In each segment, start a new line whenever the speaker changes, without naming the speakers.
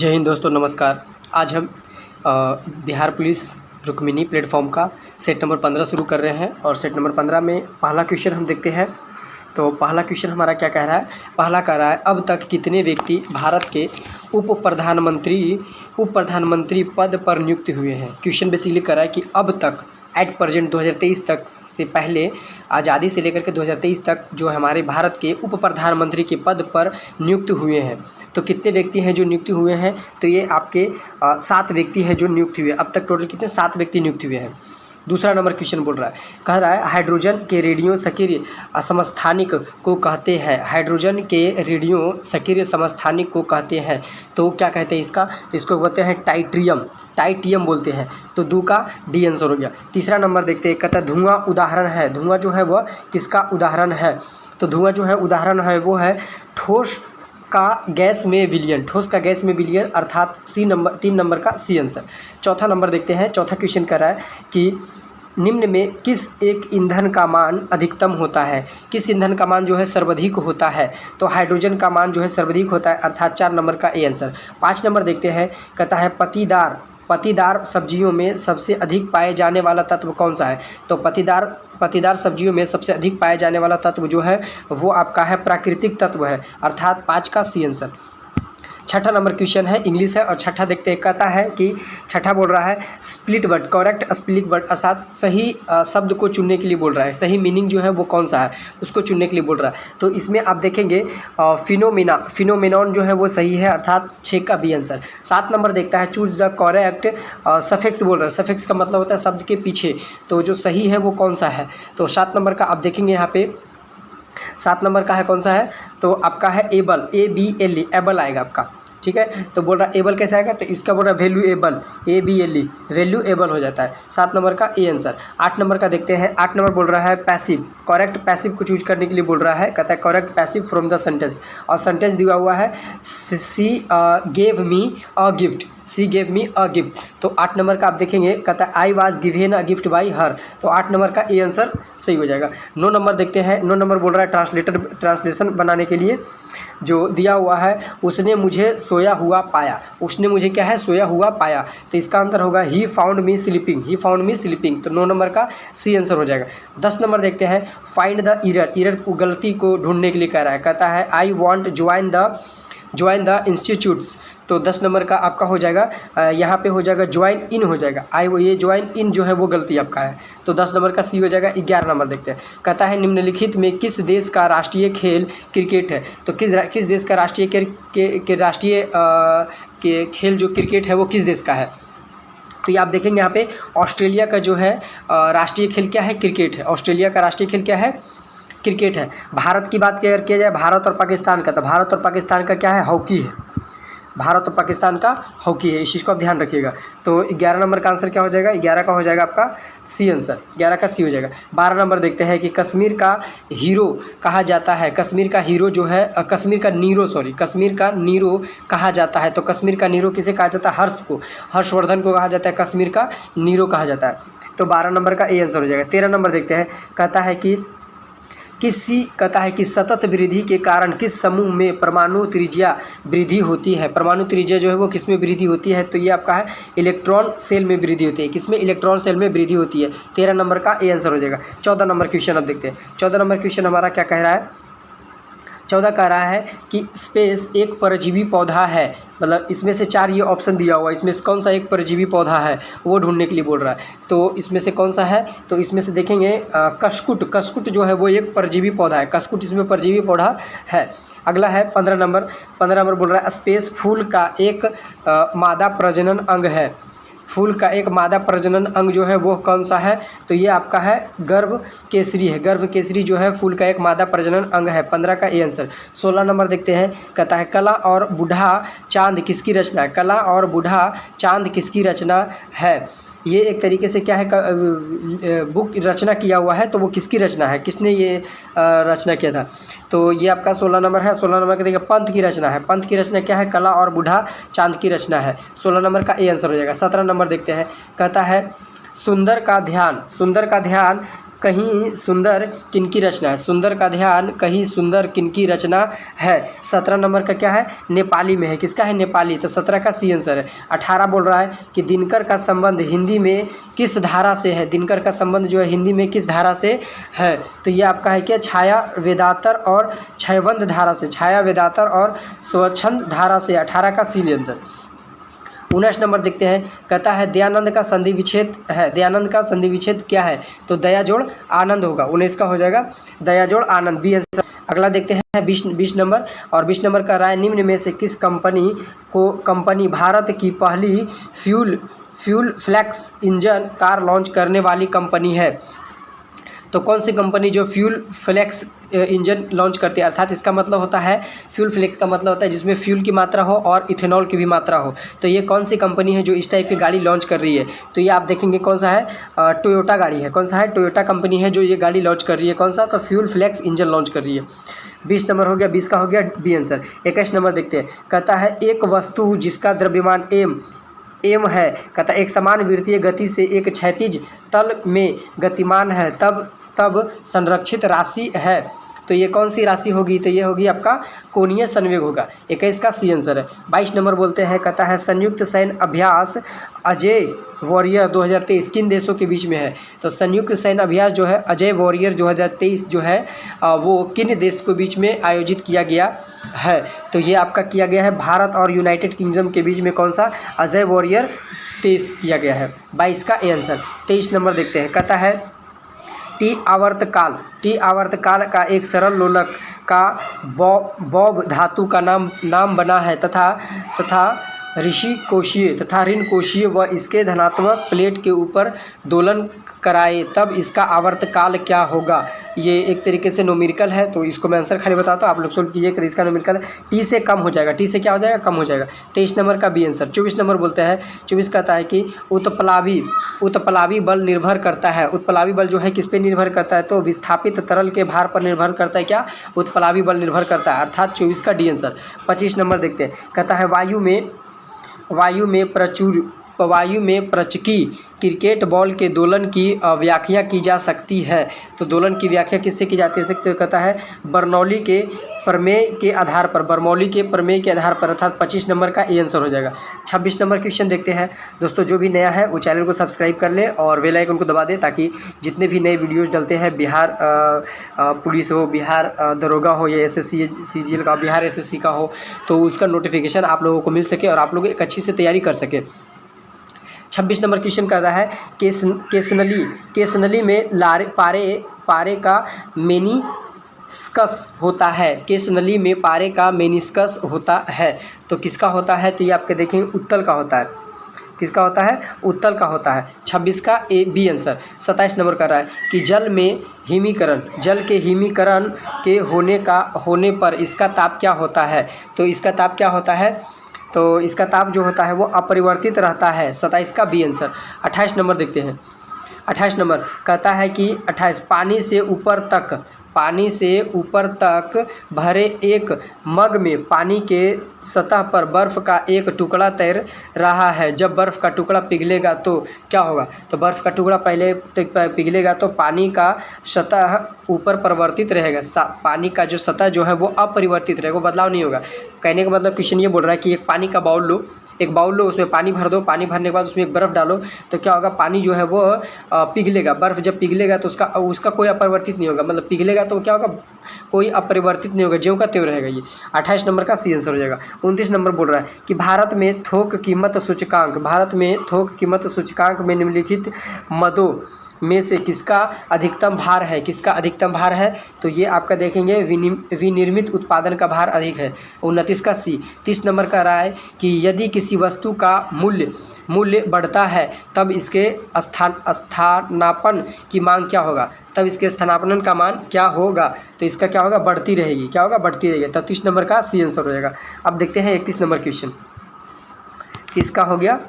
जय हिंद दोस्तों, नमस्कार। आज हम बिहार पुलिस रुक्मिणी प्लेटफॉर्म का सेट नंबर 15 शुरू कर रहे हैं और सेट नंबर 15 में पहला क्वेश्चन हम देखते हैं। तो पहला क्वेश्चन हमारा क्या कह रहा है? पहला कह रहा है, अब तक कितने व्यक्ति भारत के उप प्रधानमंत्री पद पर नियुक्त हुए हैं। क्वेश्चन बेसिकली कह रहा है कि अब तक एट प्रेजेंट 2023 तक से पहले आज़ादी से लेकर के 2023 तक जो हमारे भारत के उप प्रधानमंत्री के पद पर नियुक्त हुए हैं, तो कितने व्यक्ति हैं जो नियुक्त हुए हैं? तो ये आपके 7 व्यक्ति हैं जो नियुक्त हुए। अब तक टोटल कितने? 7 व्यक्ति नियुक्त हुए हैं। दूसरा नंबर क्वेश्चन बोल रहा है, कह रहा है हाइड्रोजन के रेडियो सक्रिय समस्थानिक को कहते हैं। हाइड्रोजन के रेडियो सक्रिय समस्थानिक को कहते हैं, तो क्या कहते हैं इसका? तो इसको बोलते हैं टाइटियम बोलते हैं। तो 2 का डी आंसर हो गया। तीसरा नंबर देखते हैं, कहता है धुआं उदाहरण है। धुआं जो है वह किसका उदाहरण है? तो धुआं जो है उदाहरण है वो है ठोस का गैस में विलयन। ठोस का गैस में विलयन अर्थात 3 नंबर का सी आंसर। चौथा नंबर देखते हैं। चौथा क्वेश्चन कर रहा है कि निम्न में किस एक ईंधन का मान अधिकतम होता है? किस ईंधन का मान जो है सर्वाधिक होता है? तो हाइड्रोजन का मान जो है सर्वाधिक होता है अर्थात 4 नंबर का ए आंसर। 5 नंबर देखते हैं, कहता है पत्तीदार सब्जियों में सबसे अधिक पाए जाने वाला तत्व कौन सा है? तो पत्तीदार सब्जियों में सबसे अधिक पाए जाने वाला तत्व जो है वो आपका है प्राकृतिक तत्व है अर्थात 5 का सी आंसर। छठा नंबर क्वेश्चन है, इंग्लिश है और छठा देखते हैं। कहता है कि छठा बोल रहा है split word, correct split word अर्थात सही शब्द को चुनने के लिए बोल रहा है। सही मीनिंग जो है वो कौन सा है उसको चुनने के लिए बोल रहा है। तो इसमें आप देखेंगे फिनोमेनॉन जो है वो सही है अर्थात 6 का बी आंसर। 7 नंबर देखता है चूज द करेक्ट सफिक्स बोल रहा है। सफिक्स का मतलब होता है शब्द के पीछे, तो जो सही है वो कौन सा है? तो 7 नंबर का आप देखेंगे यहाँ पे 7 नंबर का है कौन सा है? तो आपका है एबल, ABLE एबल आएगा आपका। ठीक है, तो बोल रहा एबल कैसे आएगा? तो इसका बोल रहा वैल्यूएबल, ABLE वैल्यूएबल हो जाता है। 7 नंबर का ए आंसर। 8 नंबर का देखते हैं। 8 नंबर बोल रहा है पैसिव, करेक्ट पैसिव को चूज करने के लिए बोल रहा है। कहता है correct passive from the sentence, और सेंटेंस दिया हुआ है सी gave me a gift. C gave me a gift. तो 8 नंबर का आप देखेंगे, कहता है I was given a gift by her. तो 8 नंबर का ए आंसर सही हो जाएगा। 9 नंबर देखते हैं। 9 नंबर बोल रहा है ट्रांसलेशन बनाने के लिए जो दिया हुआ है, उसने मुझे सोया हुआ पाया। उसने मुझे क्या है? सोया हुआ पाया। तो इसका आंसर होगा ही फाउंड मी स्लीपिंग। तो 9 नंबर का सी आंसर हो जाएगा। 10 नंबर देखते हैं, फाइंड द एरर को गलती को ढूंढने के लिए कह रहा है। कहता है I want join the institutes. तो 10 नंबर का आपका हो जाएगा, यहाँ पे हो जाएगा ज्वाइन इन हो जाएगा। ये ज्वाइन इन जो है वो गलती आपका है। तो 10 नंबर का सी हो जाएगा। 11 नंबर देखते हैं। कहता है निम्नलिखित में किस देश का राष्ट्रीय खेल क्रिकेट है? तो किस देश का राष्ट्रीय खेल जो क्रिकेट है वो किस देश का है? तो ये आप देखेंगे यहाँ पे ऑस्ट्रेलिया का जो है राष्ट्रीय खेल क्या है? क्रिकेट है। ऑस्ट्रेलिया का राष्ट्रीय खेल क्या है? क्रिकेट है। भारत की बात किया जाए, भारत और पाकिस्तान का, तो भारत और पाकिस्तान का क्या है? हॉकी है। भारत और पाकिस्तान का हॉकी है, इस चीज़ को आप ध्यान रखिएगा। तो 11 नंबर का आंसर क्या हो जाएगा? 11 का हो जाएगा आपका सी आंसर। 11 का सी हो जाएगा। 12 नंबर देखते हैं कि कश्मीर का हीरो कहा जाता है। कश्मीर का हीरो जो है कश्मीर का नीरो कहा जाता है। तो कश्मीर का नीरो किसे कहा जाता है? हर्ष को, हर्षवर्धन को कहा जाता है। कश्मीर का नीरो कहा जाता है। तो 12 नंबर का ए आंसर हो जाएगा। 13 नंबर देखते हैं। कहता है कि सतत वृद्धि के कारण किस समूह में परमाणु त्रिज्या वृद्धि होती है? परमाणु त्रिज्या जो है वो किस में वृद्धि होती है? तो ये आपका है इलेक्ट्रॉन सेल में वृद्धि होती है। किसमें? इलेक्ट्रॉन सेल में वृद्धि होती है। 13 नंबर का ए आंसर हो जाएगा। 14 नंबर क्वेश्चन अब देखते हैं। 14 नंबर क्वेश्चन हमारा क्या कह रहा है? 14 कह रहा है कि स्पेस एक परजीवी पौधा है। मतलब इसमें से 4 ये ऑप्शन दिया हुआ है, इसमें से कौन सा एक परजीवी पौधा है वो ढूंढने के लिए बोल रहा है। तो इसमें से कौन सा है? तो इसमें से देखेंगे कस्कुट जो है वो एक परजीवी पौधा है। कस्कुट इसमें परजीवी पौधा है। अगला है 15 नंबर। 15 नंबर बोल रहा है स्पेस फूल का एक मादा प्रजनन अंग है। फूल का एक मादा प्रजनन अंग जो है वो कौन सा है? तो ये आपका है गर्भ केसरी है। गर्भ केसरी जो है फूल का एक मादा प्रजनन अंग है। 15 का ए आंसर। 16 नंबर देखते हैं। कहता है कला और बूढ़ा चांद किसकी रचना है? कला और बूढ़ा चांद किसकी रचना है? ये एक तरीके से क्या है बुक रचना किया हुआ है, तो वो किसकी रचना है? किसने ये रचना किया था? तो ये आपका 16 नंबर है। 16 नंबर का देखिए पंत की रचना है। पंत की रचना क्या है? कला और बूढ़ा चांद की रचना है। 16 नंबर का ए आंसर हो जाएगा। 17 नंबर देखते हैं। कहता है सुंदर का ध्यान कहीं सुंदर किनकी रचना है, सुंदर का ध्यान कहीं सुंदर किनकी रचना है। 17 नंबर का क्या है, नेपाली में है, किसका है, नेपाली, तो 17 का सी आंसर है। 18 बोल रहा है कि दिनकर का संबंध हिंदी में किस धारा से है, दिनकर का संबंध जो है हिंदी में किस धारा से है, तो ये आपका है क्या, छाया वेदातर और क्षयवंत धारा से, छाया वेदातर और स्वच्छंद धारा से, 18 का सी आंसर। 19 नंबर देखते हैं, कहता है दयानंद का संधि विच्छेद है, दयानंद का संधि विच्छेद क्या है, तो दया जोड़ आनंद होगा, 19 का हो जाएगा दया जोड़ आनंद, बी आंसर। अगला देखते हैं 20 नंबर, और 20 नंबर का राय निम्न में से किस कंपनी भारत की पहली fuel flex engine car launch करने वाली कंपनी है, तो कौन सी कंपनी जो फ्यूल फ्लेक्स इंजन लॉन्च करती है, अर्थात इसका मतलब होता है, फ्यूल फ्लेक्स का मतलब होता है जिसमें फ्यूल की मात्रा हो और इथेनॉल की भी मात्रा हो, तो ये कौन सी कंपनी है जो इस टाइप की गाड़ी लॉन्च कर रही है, तो ये आप देखेंगे कौन सा है, टोयोटा गाड़ी है, कौन सा है, टोयोटा कंपनी है जो ये गाड़ी लॉन्च कर रही है, कौन सा, तो फ्यूल फ्लेक्स इंजन लॉन्च कर रही है। 20 नंबर हो गया, 20 का हो गया बी आंसर। 21 नंबर देखते हैं, कहता है एक वस्तु जिसका द्रव्यमान एम है, कहता एक समान वृत्तीय गति से एक क्षैतिज तल में गतिमान है तब संरक्षित राशि है, तो ये कौन सी राशि होगी, तो ये होगी आपका कोणीय संवेग होगा, 21 का सी आंसर है। 22 नंबर बोलते हैं, कहता है संयुक्त सैन्य अभ्यास अजय वॉरियर 2023 किन देशों के बीच में है, तो संयुक्त सैन्य अभ्यास जो है अजय वॉरियर 2023 जो है वो किन देश के बीच में आयोजित किया गया है, तो ये आपका किया गया है भारत और यूनाइटेड किंगडम के बीच में, कौन सा, अजय वॉरियर 23 किया गया है, 22 का आंसर। 23 नंबर देखते हैं, कहता है टी आवर्तकाल का एक सरल लोलक का बॉब धातु का नाम बना है तथा ऋण कोशीय व इसके धनात्मक प्लेट के ऊपर दोलन कराए तब इसका आवर्तकाल क्या होगा, ये एक तरीके से न्यूमेरिकल है, तो इसको मैं आंसर खाली बताता हूँ, आप लोग सोल्व कीजिए कि इसका न्यूमेरिकल टी से कम हो जाएगा, टी से क्या हो जाएगा, कम हो जाएगा। 23 नंबर का बी आंसर। 24 नंबर बोलते हैं, 24 कहता है कि उत्प्लावी बल निर्भर करता है, उत्प्लावी बल जो है किस पे निर्भर करता है, तो विस्थापित तरल के भार पर निर्भर करता है, क्या, उत्प्लावी बल निर्भर करता है, अर्थात 24 का डी आंसर। 25 नंबर देखते हैं, कहता है वायु में प्रचकी क्रिकेट बॉल के दोलन की व्याख्या की जा सकती है, तो दोलन की व्याख्या किससे की जाती है, तो कहता है बर्नौली के प्रमेय के आधार पर, अर्थात 25 नंबर का ए आंसर हो जाएगा। 26 नंबर क्वेश्चन देखते हैं दोस्तों, जो भी नया है वो चैनल को सब्सक्राइब कर ले और बेल आइकन को दबा दे, ताकि जितने भी नए वीडियोस डलते हैं, बिहार पुलिस हो, बिहार दरोगा हो, या SSC CGL का, बिहार SSC का हो, तो उसका नोटिफिकेशन आप लोगों को मिल सके और आप लोग एक अच्छी से तैयारी कर सके। 26 नंबर क्वेश्चन कहता है केसनली में पारे का मेनिस्कस होता है, केसनली में पारे का मेनिस्कस होता है, तो किसका होता है, तो ये आपके देखेंगे उत्तल का होता है, किसका होता है, उत्तल का होता है। 26 का ए बी आंसर। 27 नंबर कर रहा है कि जल के हिमीकरण के होने पर इसका ताप क्या होता है, तो इसका ताप क्या होता है, तो इसका ताप जो होता है वो अपरिवर्तित रहता है, 27 का बी आंसर। 28 नंबर देखते हैं, 28 नंबर कहता है कि 28 पानी से ऊपर तक भरे एक मग में पानी के सतह पर बर्फ़ का एक टुकड़ा तैर रहा है, जब बर्फ़ का टुकड़ा पिघलेगा तो क्या होगा, तो बर्फ़ का टुकड़ा पहले पिघलेगा तो पानी का सतह ऊपर परिवर्तित रहेगा, पानी का जो सतह जो है वो अपरिवर्तित रहेगा, वो बदलाव नहीं होगा। कहने का मतलब क्वेश्चन ये बोल रहा है कि एक पानी का एक बाउल लो, उसमें पानी भर दो, पानी भरने के बाद उसमें एक बर्फ़ डालो, तो क्या होगा, पानी जो है वो पिघलेगा, बर्फ़ जब पिघलेगा तो उसका कोई अपरिवर्तित नहीं होगा, मतलब पिघलेगा तो क्या होगा, कोई अपरिवर्तित नहीं होगा, ज्यों का त्यों रहेगा। ये 28 नंबर का सी आंसर हो जाएगा। 29 नंबर बोल रहा है कि भारत में थोक कीमत सूचकांक में निम्नलिखित मदों में से किसका अधिकतम भार है, तो ये आपका देखेंगे विनिर्मित उत्पादन का भार अधिक है, 29 का सी। 30 नंबर का रहा है कि यदि किसी वस्तु का मूल्य बढ़ता है तब इसके स्थानापन्न की मांग क्या होगा, तब इसके स्थानापन्न का मान क्या होगा, तो इसका क्या होगा, बढ़ती रहेगी, क्या होगा, बढ़ती रहेगी, तो 30 नंबर का सी आंसर हो जाएगा। अब देखते हैं 31 नंबर क्वेश्चन किसका हो गया,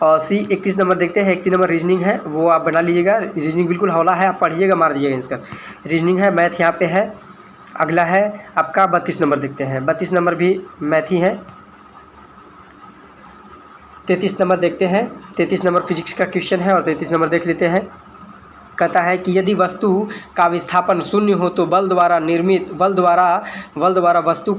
और सी 31 नंबर देखते हैं। 31 नंबर रीजनिंग है, वो आप बना लीजिएगा, रीजनिंग बिल्कुल हौला है, आप पढ़िएगा, मार दीजिएगा इसका, रीजनिंग है, मैथ यहाँ पे है। अगला है आपका 32 नंबर देखते हैं, 32 नंबर भी मैथ ही है। 33 नंबर देखते हैं, 33 नंबर फिजिक्स का क्वेश्चन है और 33 नंबर देख लेते हैं। कहता है कि यदि वस्तु का विस्थापन शून्य हो तो बल द्वारा वस्तु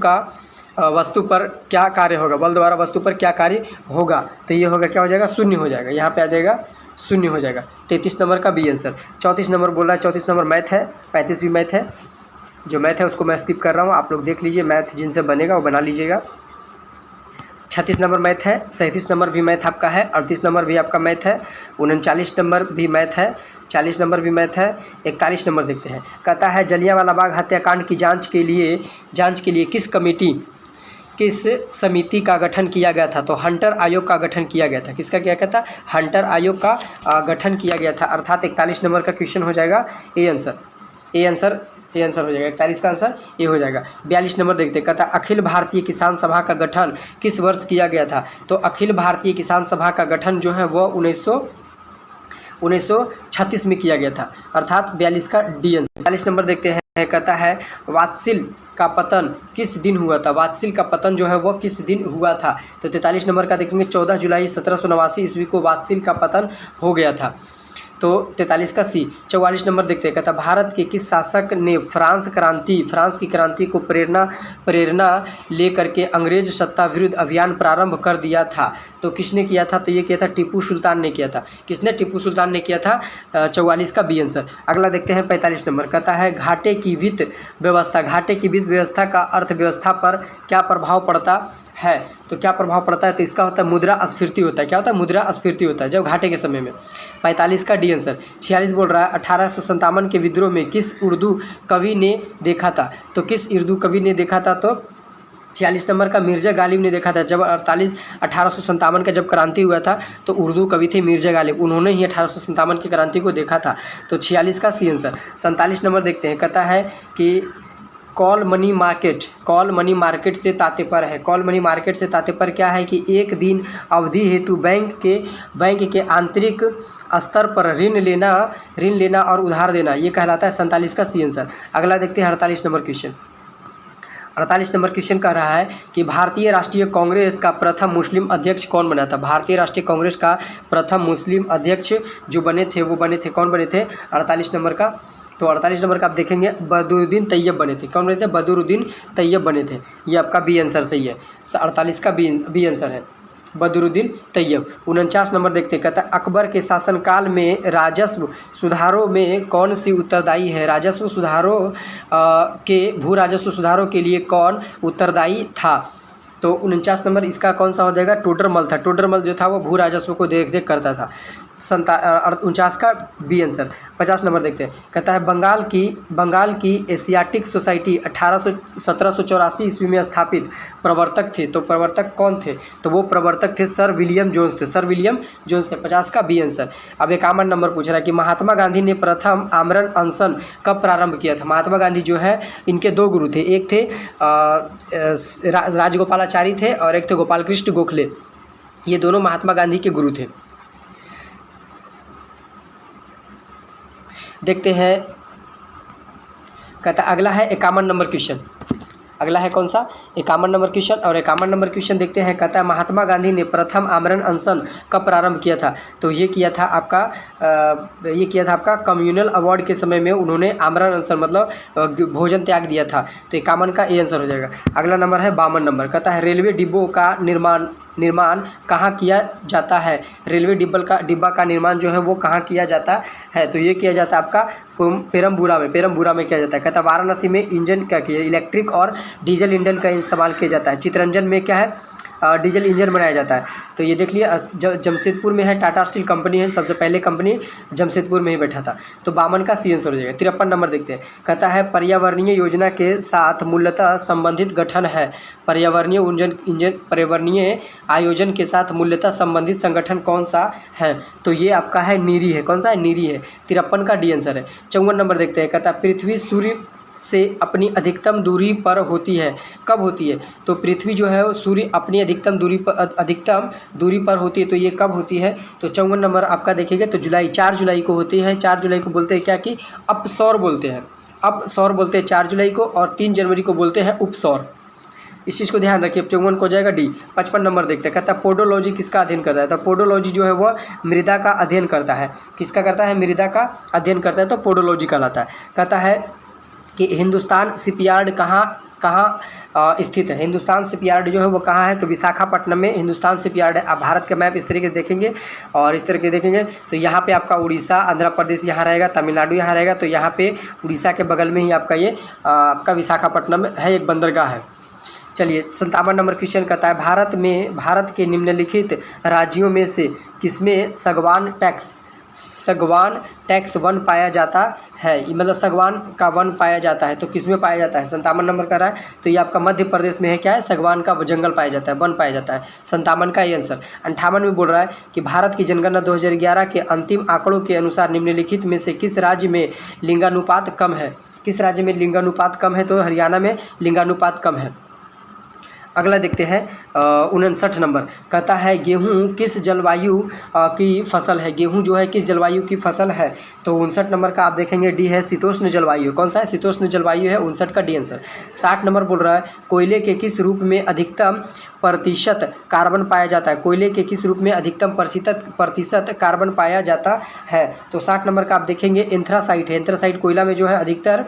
पर क्या कार्य होगा, बल द्वारा वस्तु पर क्या कार्य होगा। तो ये होगा, क्या हो जाएगा, शून्य हो जाएगा, यहाँ पे आ जाएगा शून्य हो जाएगा। 33 नंबर का बी आंसर। 34 नंबर बोल रहा है, 34 नंबर मैथ है, 35 भी मैथ है। जो मैथ है उसको मैं स्किप कर रहा हूँ, आप लोग देख लीजिए, मैथ जिनसे बनेगा वो बना लीजिएगा। 36 नंबर मैथ है, 37 नंबर भी मैथ आपका है, 38 नंबर भी आपका मैथ है, 39 नंबर भी मैथ है, 40 नंबर भी मैथ है, 41 नंबर देखते हैं। कहता है जलियांवाला बाग हत्याकांड की जांच के लिए किस समिति का गठन किया गया था। तो हंटर आयोग का गठन किया गया था। किसका किया गया था, हंटर आयोग का गठन किया गया था, अर्थात 41 नंबर का क्वेश्चन हो जाएगा ए आंसर हो जाएगा। 41 का आंसर ये हो जाएगा। 42 नंबर देखते हैं, कहता है अखिल भारतीय किसान सभा का गठन किस वर्ष किया गया था। तो अखिल भारतीय किसान सभा का गठन जो है वह 1936 में किया गया था, अर्थात 42 का डी आंसर। 40 नंबर देखते हैं, कहता है वात्सिल का पतन किस दिन हुआ था। वात्सिल का पतन जो है वह किस दिन हुआ था। तो 43 नंबर का देखेंगे, 14 जुलाई 1789 ईस्वी को वात्सिल का पतन हो गया था। तो 43 का सी। 44 नंबर देखते हैं, कहता भारत के किस शासक ने फ्रांस की क्रांति को प्रेरणा लेकर के अंग्रेज सत्ता विरुद्ध अभियान प्रारंभ कर दिया था। तो किसने किया था, तो ये किया था टीपू सुल्तान ने किया था। किसने, टीपू सुल्तान ने किया था। 44 का बी आंसर। अगला देखते हैं 45 नंबर, कहता है घाटे की वित्त व्यवस्था का अर्थव्यवस्था पर क्या प्रभाव पड़ता है। तो क्या प्रभाव पड़ता है, तो इसका होता है मुद्रास्फीति होता है। क्या होता है, मुद्रास्फीति होता है जब घाटे के समय में। 45 का डी आंसर। 46 बोल रहा है 1857 के विद्रोह में किस उर्दू कवि ने देखा था। तो किस उर्दू कवि ने देखा था, तो 46 नंबर का मिर्ज़ा गालिब ने देखा था। जब 1857 का जब क्रांति हुआ था तो उर्दू कवि थे मिर्ज़ा गालिब, उन्होंने ही 1857 की क्रांति को देखा था। तो 46 का सी आंसर। 47 नंबर देखते हैं, कहता है कि कॉल मनी मार्केट से तात्पर्य है। कॉल मनी मार्केट से तात्पर्य क्या है कि एक दिन अवधि हेतु बैंक के आंतरिक स्तर पर ऋण लेना और उधार देना, ये कहलाता है। 47 का सी आंसर। अगला देखते हैं 48 नंबर क्वेश्चन। 48 नंबर क्वेश्चन कह रहा है कि भारतीय राष्ट्रीय कांग्रेस का प्रथम मुस्लिम अध्यक्ष कौन बना था। भारतीय राष्ट्रीय कांग्रेस का प्रथम मुस्लिम अध्यक्ष जो बने थे वो बने थे, कौन बने थे, 48 नंबर का। तो 48 नंबर का आप देखेंगे बदरुद्दीन तैयब बने थे। कौन बने थे, बदरुद्दीन तैयब बने थे। ये आपका बी आंसर सही है। 48 का बी आंसर है बदरुद्दीन तैयब। 49 नंबर देखते हैं, कहता है अकबर के शासनकाल में राजस्व सुधारों में कौन सी उत्तरदायी है। राजस्व सुधारों भू राजस्व सुधारों के लिए कौन उत्तरदायी था। तो 49 नंबर इसका कौन सा हो जाएगा, टोडरमल था। टोडरमल जो था वो भू राजस्व को देख करता था। 49 का बी आंसर। 50 नंबर देखते हैं, कहता है बंगाल की एशियाटिक सोसाइटी 1784 ईस्वी में स्थापित प्रवर्तक थे। तो प्रवर्तक कौन थे, तो वो प्रवर्तक थे सर विलियम जोन्स थे। 50 का बी आंसर। अब 51 नंबर पूछ रहा है कि महात्मा गांधी ने प्रथम आमरण अनशन कब प्रारंभ किया था। महात्मा गांधी जो है इनके दो गुरु थे, एक थे राजगोपालाचारी थे और एक थे गोपाल कृष्ण गोखले। ये दोनों महात्मा गांधी के गुरु थे। देखते हैं, कहता अगला है 51 नंबर क्वेश्चन। अगला है कौन सा, 51 नंबर क्वेश्चन। और 51 नंबर क्वेश्चन देखते हैं, कहता है महात्मा गांधी ने प्रथम आमरण अनशन कब प्रारंभ किया था। तो ये किया था आपका कम्युनल अवार्ड के समय में उन्होंने आमरण अनशन मतलब भोजन त्याग दिया था। तो 51 का ए आंसर हो जाएगा। अगला नंबर है 52 नंबर, कहता है रेलवे डिब्बों का निर्माण कहाँ किया जाता है। रेलवे डिब्बा का निर्माण जो है वो कहाँ किया जाता है। तो ये किया जाता है आपका पेरमबूरा में किया जाता है। कहता है वाराणसी में इंजन क्या किया, इलेक्ट्रिक और डीजल इंजन का इस्तेमाल किया जाता है। चितरंजन में क्या है, डीजल इंजन बनाया जाता है। तो ये देख लिए जमशेदपुर में है, टाटा स्टील कंपनी है, सबसे पहले कंपनी जमशेदपुर में ही बैठा था। तो 52 का सी आंसर हो जाएगा। 53 नंबर देखते हैं, कहता है पर्यावरणीय योजना के साथ मूलतः संबंधित गठन है। पर्यावरणीय आयोजन के साथ मूलतः संबंधित संगठन कौन सा है। तो ये आपका है नीरी है। कौन सा है, नीरी है। 53 का डी आंसर है। 54 नंबर देखते हैं, कहता है पृथ्वी सूर्य से अपनी अधिकतम दूरी पर होती है, कब होती है। तो पृथ्वी जो है सूर्य अपनी अधिकतम दूरी पर होती है। तो ये कब होती है, तो 54 नंबर आपका देखिएगा तो 4 जुलाई को होती है। 4 जुलाई को बोलते हैं क्या कि अपसौर बोलते हैं। 4 जुलाई को और 3 जनवरी को बोलते हैं उपसौर। इस चीज़ को ध्यान रखिए। 54 को हो जाएगा डी। 55 नंबर देखते हैं, कहता है पोडोलॉजी किसका अध्ययन करता है? तो पोडोलॉजी जो है वो मृदा का अध्ययन करता है। किसका करता है? मृदा का अध्ययन करता है, तो पोडोलॉजी कहलाता है। कहता है कि हिंदुस्तान शिपयार्ड कहाँ स्थित है? हिंदुस्तान शिपयार्ड जो है वो कहाँ है? तो विशाखापट्टनम में हिंदुस्तान शिपयार्ड है। आप भारत का मैप इस तरीके से देखेंगे और इस तरीके देखेंगे तो यहाँ पे आपका उड़ीसा, आंध्र प्रदेश यहाँ रहेगा, तमिलनाडु यहाँ रहेगा। तो यहाँ पे उड़ीसा के बगल में ही आपका ये आपका विशाखापट्टनम है, एक बंदरगाह है। चलिए 57 नंबर क्वेश्चन कहता है भारत के निम्नलिखित राज्यों में से किसमें सगवान टैक्स वन पाया जाता है? मतलब सगवान का वन पाया जाता है, तो किसमें पाया जाता है? 57 नंबर का रहा है, तो ये आपका मध्य प्रदेश में है। क्या है? सगवान का जंगल पाया जाता है, वन पाया जाता है। 57 का ये आंसर। 58 में बोल रहा है कि भारत की जनगणना 2011 के अंतिम आंकड़ों के अनुसार निम्नलिखित में से किस राज्य में लिंगानुपात कम है? किस राज्य में लिंगानुपात कम है? तो हरियाणा में लिंगानुपात कम है। अगला देखते हैं 59 नंबर, कहता है गेहूं किस जलवायु की फसल है? गेहूं जो है किस जलवायु की फसल है? तो 59 नंबर का आप देखेंगे डी है, शीतोष्ण जलवायु। कौन सा है? शीतोष्ण जलवायु है। 59 का डी आंसर। 60 नंबर बोल रहा है कोयले के किस रूप में अधिकतम प्रतिशत कार्बन पाया जाता है? कोयले के किस रूप में अधिकतम प्रतिशत कार्बन पाया जाता है? तो 60 नंबर का आप देखेंगे एंथ्रासाइट है। एंथ्रासाइट कोयला में जो है अधिकतर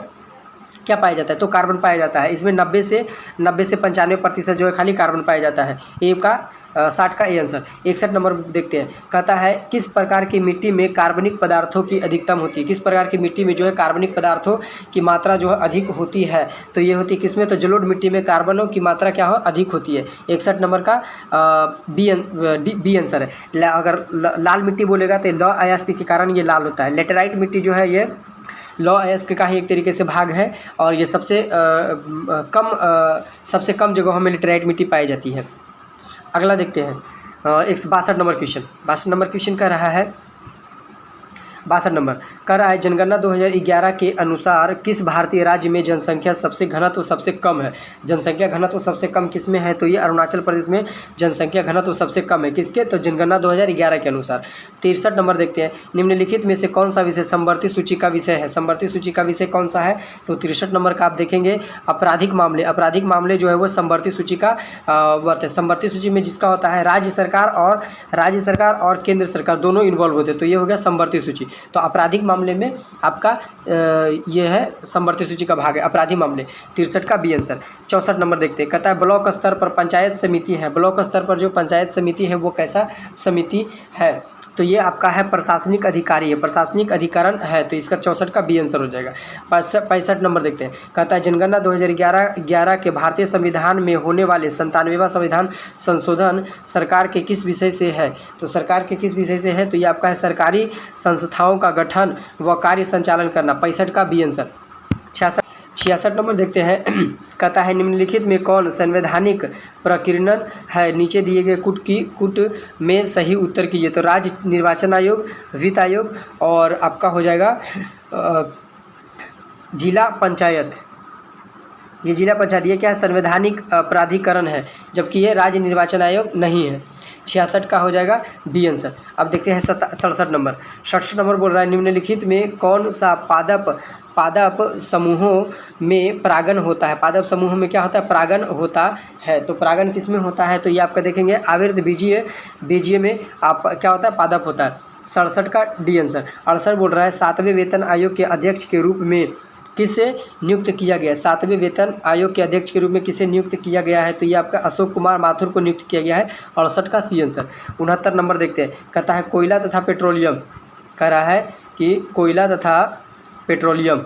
क्या पाया जाता है? तो कार्बन पाया जाता है। इसमें 90 से 95% जो है खाली कार्बन पाया जाता है। ए का 60 का ए आंसर। 61 नंबर देखते हैं, कहता है किस प्रकार की मिट्टी में कार्बनिक पदार्थों की अधिकतम होती है? किस प्रकार की मिट्टी में जो है कार्बनिक पदार्थों की मात्रा जो है अधिक होती है? तो ये होती है किसमें? तो जलोढ़ मिट्टी में कार्बनों की मात्रा क्या हो? अधिक होती है। 61 नंबर का बी आंसर है। अगर लाल मिट्टी बोलेगा तो लौह अयस्क के कारण ये लाल होता है। लेटेराइट मिट्टी जो है ये लौह अयस्क का ही एक तरीके से भाग है और ये सबसे कम जगहों में लेटेराइट मिट्टी पाई जाती है। अगला देखते हैं 62 नंबर क्वेश्चन। 62 नंबर क्वेश्चन का रहा है 62 नंबर कर रहा है जनगणना 2011 के अनुसार किस भारतीय राज्य में जनसंख्या सबसे घनत्व सबसे कम है? जनसंख्या घनत्व सबसे कम किस में है? तो ये अरुणाचल प्रदेश में जनसंख्या घनत्व सबसे कम है। किसके? तो जनगणना 2011 के अनुसार। 63 नंबर देखते हैं, निम्नलिखित में से कौन सा विषय समवर्ती सूची का विषय है? समवर्ती सूची का विषय कौन सा है? तो 63 नंबर का आप देखेंगे आपराधिक मामले जो है वो समवर्ती सूची का वर्त है। समवर्ती सूची में जिसका होता है राज्य सरकार और केंद्र सरकार दोनों इन्वॉल्व होते हैं, तो ये हो गया समवर्ती सूची। तो आपराधिक मामले में आपका ये है समवर्ती सूची का भाग है अपराधी मामले। 63 का बी आंसर। 64 नंबर देखते हैं, कहता है ब्लॉक स्तर पर पंचायत समिति है। ब्लॉक स्तर पर जो पंचायत समिति है वो कैसा समिति है? तो ये आपका है प्रशासनिक अधिकारी है, प्रशासनिक अधिकरण है। तो इसका 64 का बी आंसर हो जाएगा। 65 नंबर देखते हैं, कहता है जनगणना 2011 के भारतीय संविधान में होने वाले 97वां संविधान संशोधन सरकार के किस विषय से है? तो सरकार के किस विषय से है? तो ये आपका है सरकारी संस्थाओं का गठन व कार्य संचालन करना। 65 का बी आंसर। 66 नंबर देखते हैं, कहता है निम्नलिखित में कौन संवैधानिक प्रकीर्णन है? नीचे दिए गए कुट में सही उत्तर कीजिए। तो राज्य निर्वाचन आयोग, वित्त आयोग और आपका हो जाएगा जिला पंचायत। ये जिला पंचायत ये क्या है? संवैधानिक प्राधिकरण है, जबकि ये राज्य निर्वाचन आयोग नहीं है। 66 का हो जाएगा बी आंसर। अब देखते हैं 67 नंबर। 67 नंबर बोल रहा है निम्नलिखित में कौन सा पादप समूहों में परागण होता है? पादप समूहों में क्या होता है? परागण होता है। तो परागण किस में होता है? तो ये आपका देखेंगे आवर्त बीजीय में आप क्या होता है? पादप होता है। 67 का डी आंसर। 68 बोल रहा है 7वें वेतन आयोग के अध्यक्ष के रूप में किसे नियुक्त किया गया? 7वें वेतन आयोग के अध्यक्ष के रूप में किसे नियुक्त किया गया है? तो ये आपका अशोक कुमार माथुर को नियुक्त किया गया है। 68 का सी आंसर। 69 नंबर देखते हैं, कहता है कोयला तथा पेट्रोलियम, कह रहा है कि कोयला तथा पेट्रोलियम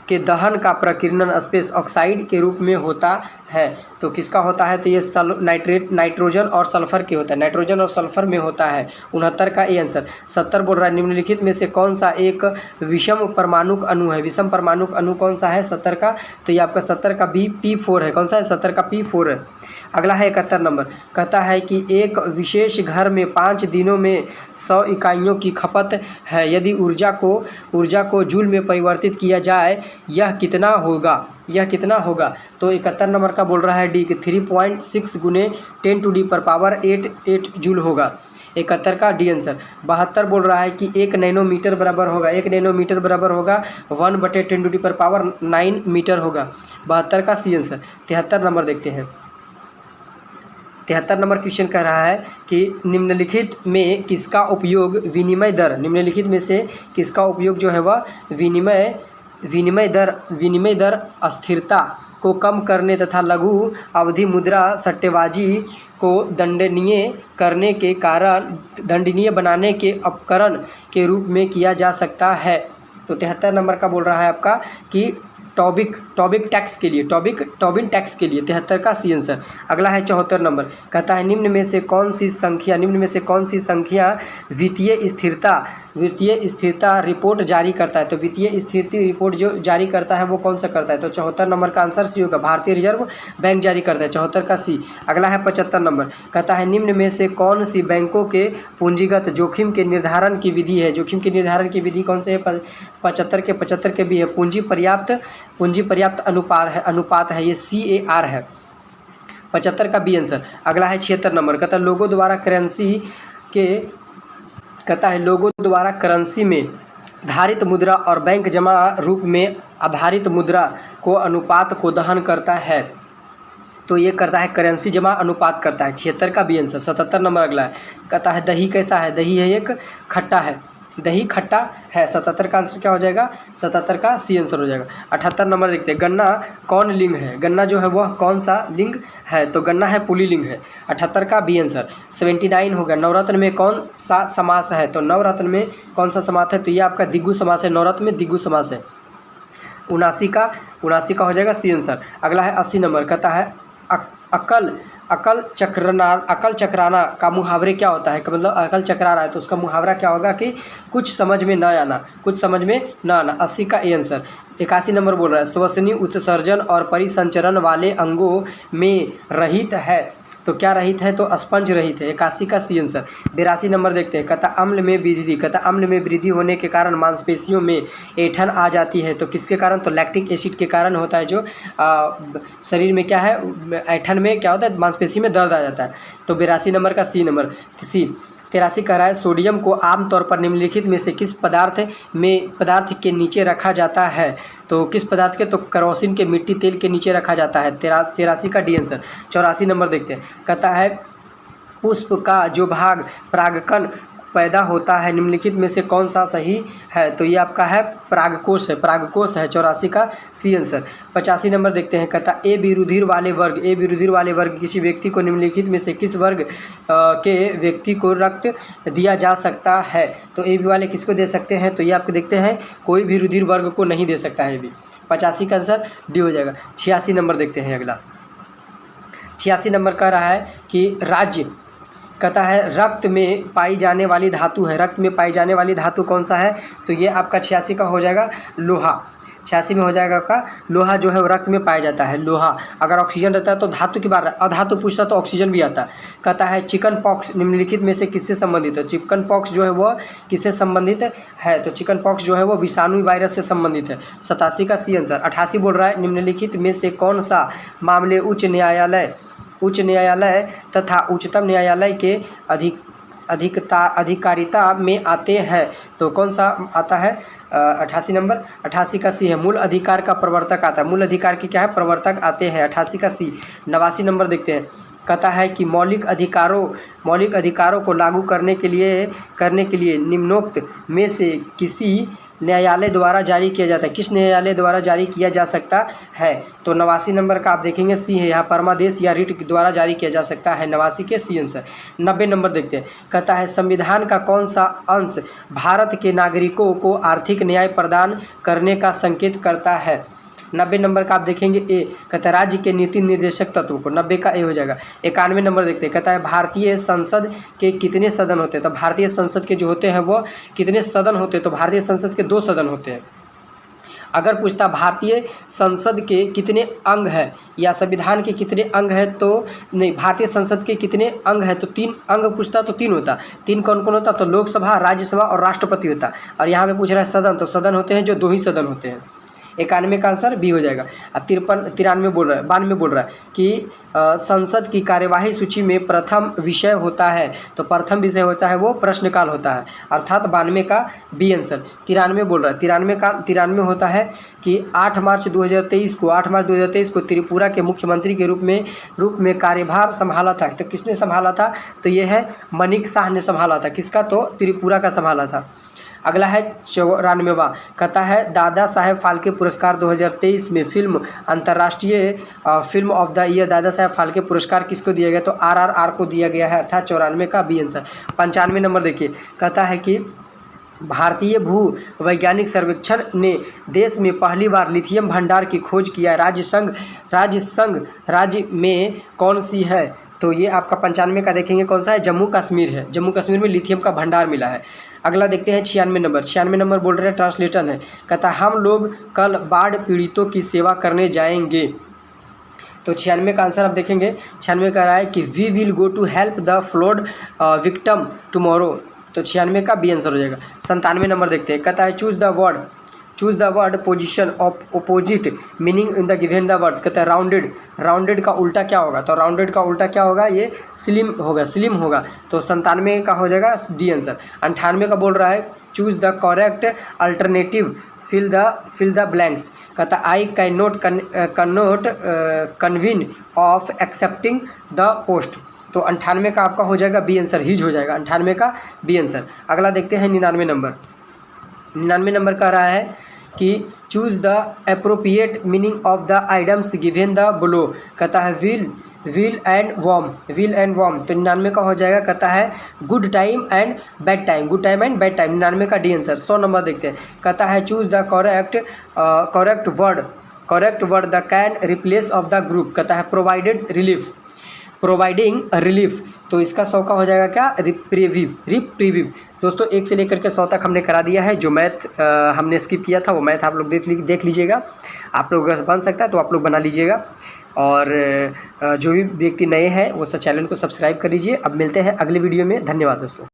के दहन का प्रकीर्णन स्पेस ऑक्साइड के रूप में होता है। तो किसका होता है? तो ये नाइट्रोजन और सल्फर के होता है, नाइट्रोजन और सल्फर में होता है। 69 का ए आंसर। 70 बोल रहा है निम्नलिखित में से कौन सा एक विषम परमाणुक अणु है? विषम परमाणुक अणु कौन सा है? 70 का, तो ये आपका 70 का P4 है। कौन सा है? 70 का P4 है। अगला है 71 नंबर, कहता है कि एक विशेष घर में 5 दिनों में 100 इकाइयों की खपत है। यदि ऊर्जा को जूल में परिवर्तित किया जाए यह कितना होगा? तो 71 नंबर का बोल रहा है डी कि 3.6 × 10⁸ 8 जूल होगा। 71 का डी आंसर। 72 बोल रहा है कि 1 नैनोमीटर बराबर होगा, 1 नैनोमीटर बराबर होगा 1/10⁹ मीटर होगा। 72 का सी आंसर। 73 नंबर देखते हैं। 73 नंबर क्वेश्चन कह रहा है कि निम्नलिखित में किसका उपयोग विनिमय दर, निम्नलिखित में से किसका उपयोग जो है वह विनिमय दर अस्थिरता को कम करने तथा लघु अवधि मुद्रा सट्टेबाजी को दंडनीय बनाने के उपकरण के रूप में किया जा सकता है। तो 73 नंबर का बोल रहा है आपका कि टॉबिक टैक्स के लिए, टॉबिन टैक्स के लिए। 73 का सी आंसर। अगला है 74 नंबर, कहता है निम्न में से कौन सी संख्या वित्तीय स्थिरता रिपोर्ट जारी करता है। तो वित्तीय स्थिरता रिपोर्ट जो जारी करता है वो कौन सा करता है। तो 74 नंबर का आंसर सी होगा, भारतीय रिजर्व बैंक जारी करता है। 74 का सी। अगला है 75 नंबर, कहता है निम्न में से कौन सी बैंकों के पूंजीगत जोखिम के निर्धारण की विधि है। जोखिम के निर्धारण की विधि कौन से है। 75 के भी है। पूंजी पर्याप्त अनुपात है, ये CAR है। 75 का बी आंसर। अगला है 76 नंबर, कहता है लोगों द्वारा करेंसी में धारित मुद्रा और बैंक जमा रूप में आधारित मुद्रा को अनुपात को दहन करता है। तो ये करता है करेंसी जमा अनुपात करता है। 76 का बी आंसर। 77 नंबर अगला है, कहता है दही कैसा है। दही है एक खट्टा है, दही खट्टा है। 77 का आंसर क्या हो जाएगा। 77 का सी आंसर हो जाएगा। 78 नंबर देखते हैं, गन्ना कौन लिंग है। गन्ना जो है वह कौन सा लिंग है। तो गन्ना है पुल्लिंग है। 78 का बी आंसर। 79 हो गया, नवरत्न में कौन सा समास है। तो नवरत्न में कौन सा समास है। तो ये आपका दिग्गु समास है, नवरत्न में दिग्गु समास है। 79 का हो जाएगा सी आंसर। अगला है 80 नंबर, कहता है अकल चकराना का मुहावरे क्या होता है। मतलब अकल चकरा रहा है तो उसका मुहावरा क्या होगा कि कुछ समझ में न आना। 80 का ए आंसर। 81 नंबर बोल रहा है श्वसनी उत्सर्जन और परिसंचरण वाले अंगों में रहित है। तो क्या रहित है। तो स्पंज रहित है। 81 का सी आंसर। 82 नंबर देखते हैं, कहता अम्ल में वृद्धि होने के कारण मांसपेशियों में ऐंठन आ जाती है। तो किसके कारण। तो लैक्टिक एसिड के कारण होता है। जो शरीर में क्या है, ऐंठन में क्या होता है, मांसपेशी में दर्द आ जाता है। तो 82 नंबर का सी। 83 कह रहा है सोडियम को आमतौर पर निम्नलिखित में से किस पदार्थ के नीचे रखा जाता है। तो किस पदार्थ के। तो केरोसिन के, मिट्टी तेल के नीचे रखा जाता है। 83 का डी आंसर। 84 नंबर देखते हैं, कहता है पुष्प का जो भाग परागकण पैदा होता है निम्नलिखित में से कौन सा सही है। तो ये आपका है परागकोश है। 84 का सी आंसर। 85 नंबर देखते हैं, कहता ए विरुधिर वाले वर्ग किसी व्यक्ति को निम्नलिखित में से किस वर्ग के व्यक्ति को रक्त दिया जा सकता है। तो ए बी वाले किसको दे सकते हैं। तो ये आपको देखते हैं कोई भी रुधिर वर्ग को नहीं दे सकता है। भी 85 का आंसर डी हो जाएगा। 86 नंबर देखते हैं अगला। 86 नंबर कह रहा है कि राज्य, कहता है रक्त में पाई जाने वाली धातु है। रक्त में पाई जाने वाली धातु कौन सा है। तो ये आपका 86 का हो जाएगा लोहा। 86 में हो जाएगा आपका लोहा जो है वो रक्त में पाया जाता है। लोहा। अगर ऑक्सीजन रहता है तो धातु की बात है, अधातु पूछता तो ऑक्सीजन भी आता है। कहता है चिकन पॉक्स निम्नलिखित में से किससे संबंधित है। चिकन पॉक्स जो है वह किससे संबंधित है। तो चिकन पॉक्स जो है वो विषाणु वायरस से संबंधित है। 87 का सी आंसर। 88 बोल रहा है निम्नलिखित में से कौन सा मामले उच्च न्यायालय तथा उच्चतम न्यायालय के अधिकारिता में आते हैं। तो कौन सा आता है। 88 नंबर। 88 का सी है। मूल अधिकार का प्रवर्तक आता है। मूल अधिकार के क्या है, प्रवर्तक आते हैं। 88 का सी। 89 नंबर देखते हैं, कहता है कि मौलिक अधिकारों को लागू करने के लिए निम्नोक्त में से किसी न्यायालय द्वारा जारी किया जाता है। किस न्यायालय द्वारा जारी किया जा सकता है। तो 89 नंबर का आप देखेंगे सी है। यहाँ परमादेश या रिट द्वारा जारी किया जा सकता है। 89 के सी आंसर। 90 नंबर देखते हैं, कहता है संविधान का कौन सा अंश भारत के नागरिकों को आर्थिक न्याय प्रदान करने का संकेत करता है। 90 नंबर का आप देखेंगे ए, कहता है राज्य के नीति निर्देशक तत्व को। 90 का ए हो जाएगा। 91 नंबर देखते हैं, कहता है भारतीय संसद के कितने सदन होते हैं। तो भारतीय संसद के जो होते हैं वो कितने सदन होते हैं। तो भारतीय संसद के 2 सदन होते हैं। अगर पूछता भारतीय संसद के कितने अंग है या संविधान के कितने अंग है तो नहीं, भारतीय संसद के कितने अंग है तो 3 अंग पूछता तो 3 होता। 3 कौन कौन होता। तो लोकसभा, राज्यसभा और राष्ट्रपति होता। और यहाँ पे पूछ रहा है सदन, तो सदन होते हैं जो 2 ही सदन होते हैं। 91 का आंसर बी हो जाएगा। अब 93 बोल रहा है, 92 बोल रहा है कि संसद की कार्यवाही सूची में प्रथम विषय होता है, तो प्रथम विषय होता है वो प्रश्नकाल होता है, अर्थात 92 का बी आंसर। 93 बोल रहा है, 93 होता है कि 8 मार्च 2023 को त्रिपुरा के मुख्यमंत्री के रूप में कार्यभार संभाला था। तो किसने संभाला था? तो ये है मनिक शाह ने संभाला था। किसका? तो त्रिपुरा का संभाला था। अगला है 94वां, कहता है दादा साहेब फाल्के पुरस्कार 2023 में फिल्म अंतर्राष्ट्रीय film of the year Dada Saheb Phalke पुरस्कार किसको दिया गया? तो RRR को दिया गया है, अर्थात 94 का बी आंसर। 95 नंबर देखिए, कहता है कि भारतीय भू वैज्ञानिक सर्वेक्षण ने देश में पहली बार लिथियम भंडार की खोज किया। राज्य में कौन सी है? तो ये आपका 95 का देखेंगे कौन सा है? जम्मू कश्मीर है। जम्मू कश्मीर में लिथियम का भंडार मिला है। अगला देखते हैं 96 नंबर बोल रहे हैं ट्रांसलेटर है, कहता हम लोग कल बाढ़ पीड़ितों की सेवा करने जाएंगे। तो 96 का आंसर आप देखेंगे, 96 का रहा है कि we will go to help the flood victim tomorrow. तो 96 का बी आंसर हो जाएगा। 97 नंबर देखते हैं, कहता है choose the word position of opposite meaning in the given the word. कहता है राउंडेड का उल्टा क्या होगा? तो राउंडेड का उल्टा क्या होगा? ये स्लिम होगा। तो 97 का हो जाएगा डी आंसर। 98 का बोल रहा है choose the correct alternative fill the blanks. कहता I cannot conceive of accepting the post. तो 98 का आपका हो जाएगा बी आंसर, हिज हो जाएगा 98 का बी आंसर। अगला देखते हैं 99 नंबर कह रहा है कि choose the appropriate meaning of the items given the below. कहता है विल एंड वॉर्म। तो 99 का हो जाएगा, कहता है good time and bad time. 99 का डी आंसर। 100 नंबर देखते हैं, कहता है choose the correct word the can replace of the group. कहता है प्रोवाइडिंग रिलीफ। तो इसका 100 का हो जाएगा क्या? रिप्रीविव। दोस्तों 1 से लेकर के 100 तक हमने करा दिया है। जो मैथ हमने स्किप किया था वो मैथ आप लोग देख लीजिएगा। आप लोग अगर बन सकता है तो आप लोग बना लीजिएगा। और जो भी व्यक्ति नए हैं वो चैनल को सब्सक्राइब कर लीजिए। अब मिलते हैं अगले वीडियो में। धन्यवाद दोस्तों।